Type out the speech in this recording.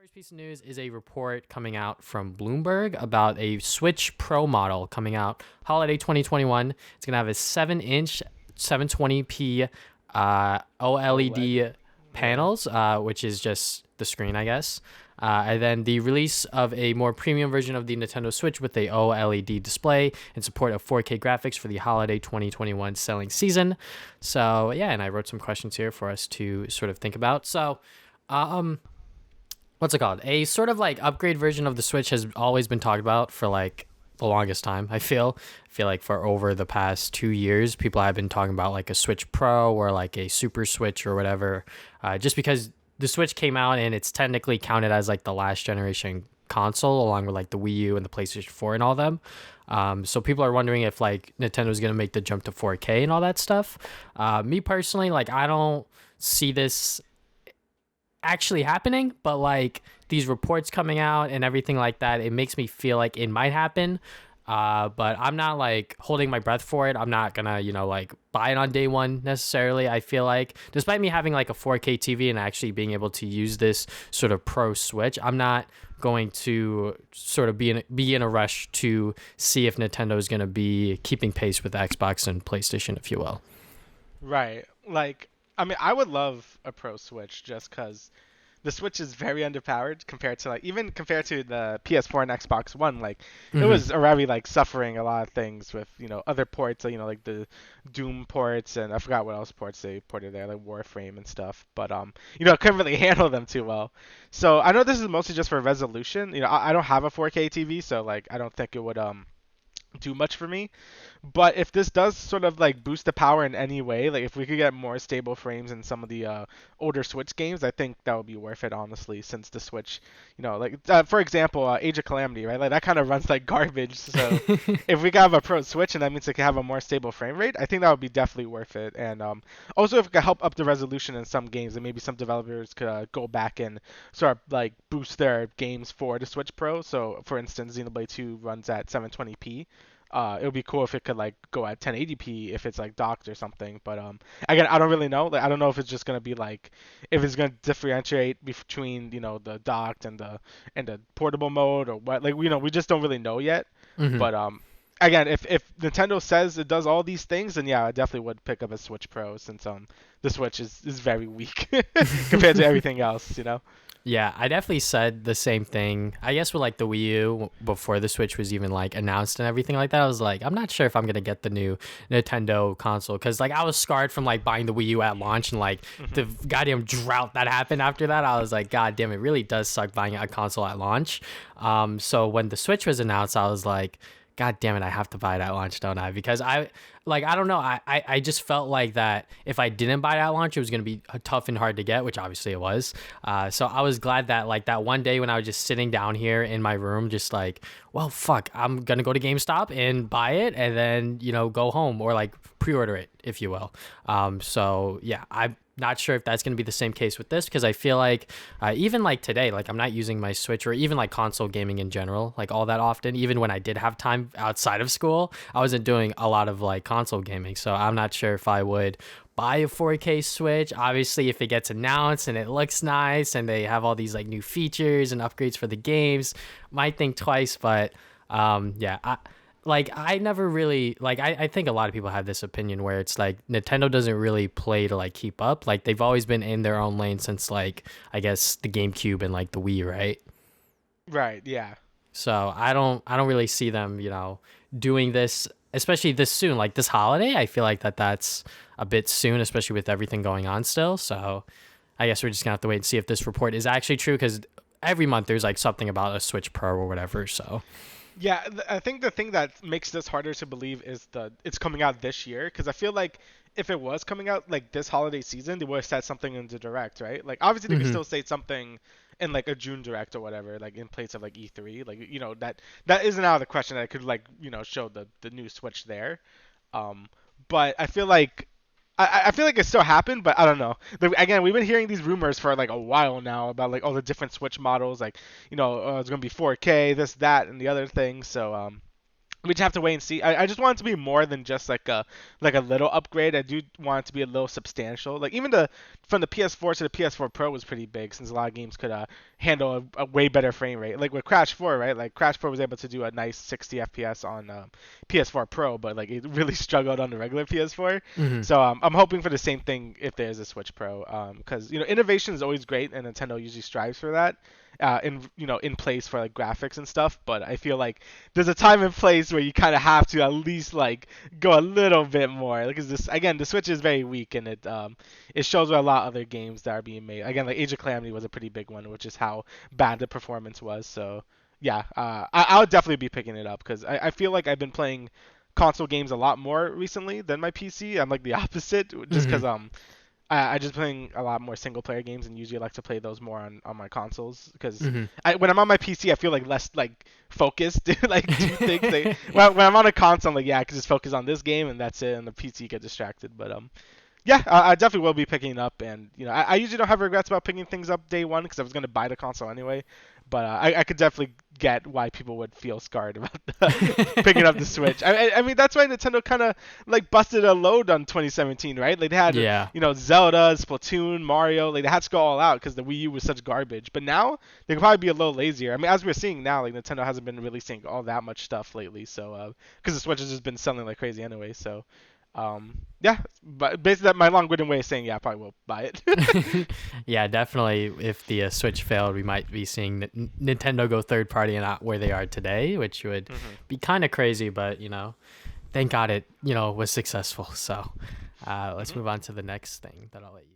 First piece of news is a report coming out from Bloomberg about a Switch Pro model coming out holiday 2021. It's going to have a 7-inch 720p OLED. OLED Yeah. panels, which is just the screen, I guess. And then the release of a more premium version of the Nintendo Switch with a OLED display and support of 4K graphics for the holiday 2021 selling season. So, yeah, and I wrote some questions here for us to sort of think about. So, um, what's it called? A sort of like upgrade version of the Switch has always been talked about for like the longest time. I feel like for over the past 2 years, people have been talking about like a Switch Pro or like a Super Switch or whatever, just because the Switch came out and it's technically counted as like the last generation console, along with like the Wii U and the PlayStation 4 and all them. So people are wondering if like Nintendo's gonna make the jump to 4K and all that stuff. Me personally, like I don't see this actually happening, but like these reports coming out and everything like that, it makes me feel like it might happen. But I'm not like holding my breath for it. I'm not gonna, like buy it on day one necessarily. I feel like, despite me having like a 4K TV and actually being able to use this sort of pro Switch, I'm not going to sort of be in a rush to see if Nintendo is gonna be keeping pace with Xbox and PlayStation, if you will. Right. Like, I mean, I would love a Pro Switch just because the Switch is very underpowered compared to like even compared to the PS4 and Xbox One. Like, it Hmm. was already like suffering a lot of things with other ports, like the Doom ports and I forgot what else ports they ported there, like Warframe and stuff. But it couldn't really handle them too well. So I know this is mostly just for resolution. I don't have a 4K TV, so like I don't think it would do much for me. But if this does sort of like boost the power in any way, like if we could get more stable frames in some of the older Switch games, I think that would be worth it, honestly, since the Switch, like for example, Age of Calamity, right? Like that kind of runs like garbage. So if we could have a Pro Switch and that means it can have a more stable frame rate, I think that would be definitely worth it. And also if it could help up the resolution in some games, and maybe some developers could go back and sort of like boost their games for the Switch Pro. So for instance, Xenoblade 2 runs at 720p. It would be cool if it could like go at 1080p if it's like docked or something. But again, I don't really know. Like, I don't know if it's just gonna be like if it's gonna differentiate between the docked and the portable mode or what. Like we just don't really know yet. Hmm. But again, if Nintendo says it does all these things, then yeah, I definitely would pick up a Switch Pro since the Switch is very weak compared to everything else. Yeah, I definitely said the same thing. I guess with like the Wii U before the Switch was even like announced and everything like that, I was like, I'm not sure if I'm gonna get the new Nintendo console because like I was scarred from like buying the Wii U at launch and like the Hmm. goddamn drought that happened after that. I was like, God damn, it really does suck buying a console at launch. So when the Switch was announced, I was like, God damn it, I have to buy it at launch, don't I? Because I don't know, I just felt like that if I didn't buy it at launch, it was gonna be tough and hard to get, which obviously it was. So I was glad that like that one day when I was just sitting down here in my room, just like, well, fuck, I'm gonna go to GameStop and buy it, and then go home or like pre-order it, if you will. So yeah, I'm not sure if that's going to be the same case with this because I feel like even like today, like I'm not using my Switch or even like console gaming in general, like all that often. Even when I did have time outside of school, I wasn't doing a lot of like console gaming. So I'm not sure if I would buy a 4K Switch. Obviously, if it gets announced and it looks nice and they have all these like new features and upgrades for the games, might think twice. But yeah, I never really like I think a lot of people have this opinion where it's like Nintendo doesn't really play to like keep up. Like they've always been in their own lane since like I guess the GameCube and like the Wii, right? Right. Yeah. So I don't really see them, doing this, especially this soon, like this holiday. I feel like that's a bit soon, especially with everything going on still. So I guess we're just gonna have to wait and see if this report is actually true because every month there's like something about a Switch Pro or whatever. So Yeah, I think the thing that makes this harder to believe is it's coming out this year because I feel like if it was coming out like this holiday season, they would have said something in the direct, right? Like obviously they could hmm. still say something in like a June direct or whatever, like in place of like E3, like that isn't out of the question that it could like show the new Switch there. Um, but I feel like I feel like it still happened, but I don't know. Again, we've been hearing these rumors for like a while now about like all the different Switch models, like it's gonna be 4K, this, that, and the other thing. So We just have to wait and see. I just want it to be more than just like a little upgrade. I do want it to be a little substantial. Like even the from the PS4 to the PS4 Pro was pretty big since a lot of games could handle a way better frame rate. Like with Crash 4, right? Like Crash 4 was able to do a nice 60 FPS on PS4 Pro, but like it really struggled on the regular PS4. Hmm. So I'm hoping for the same thing if there's a Switch Pro. Because innovation is always great and Nintendo usually strives for that. In place for like graphics and stuff, but I feel like there's a time and place where you kind of have to at least like go a little bit more. Like, is this again? The Switch is very weak, and it shows with a lot of other games that are being made. Again, like Age of Calamity was a pretty big one, which is how bad the performance was. So yeah, I would definitely be picking it up because I feel like I've been playing console games a lot more recently than my PC. I'm like the opposite, just Hmm. because I just playing a lot more single player games and usually I like to play those more on my consoles because Hmm. when I'm on my PC I feel like less like focused like do things they when I'm on a console I'm like yeah I can just focus on this game and that's it and the PC get distracted but yeah, I definitely will be picking it up, and I usually don't have regrets about picking things up day one because I was gonna buy the console anyway. But I could definitely get why people would feel scarred about picking up the Switch. I mean that's why Nintendo kind of like busted a load on 2017, right? Like they had Yeah. Zelda, Splatoon, Mario, like they had to go all out because the Wii U was such garbage. But now they could probably be a little lazier. I mean as we're seeing now, like Nintendo hasn't been releasing all that much stuff lately, so because the Switch has just been selling like crazy anyway, so. Yeah, but basically, that my long-winded way of saying, yeah, I probably will buy it. Yeah, definitely. If the Switch failed, we might be seeing Nintendo go third party and not where they are today, which would Hmm. be kind of crazy. But thank God it was successful. So let's Hmm. move on to the next thing that I'll let you.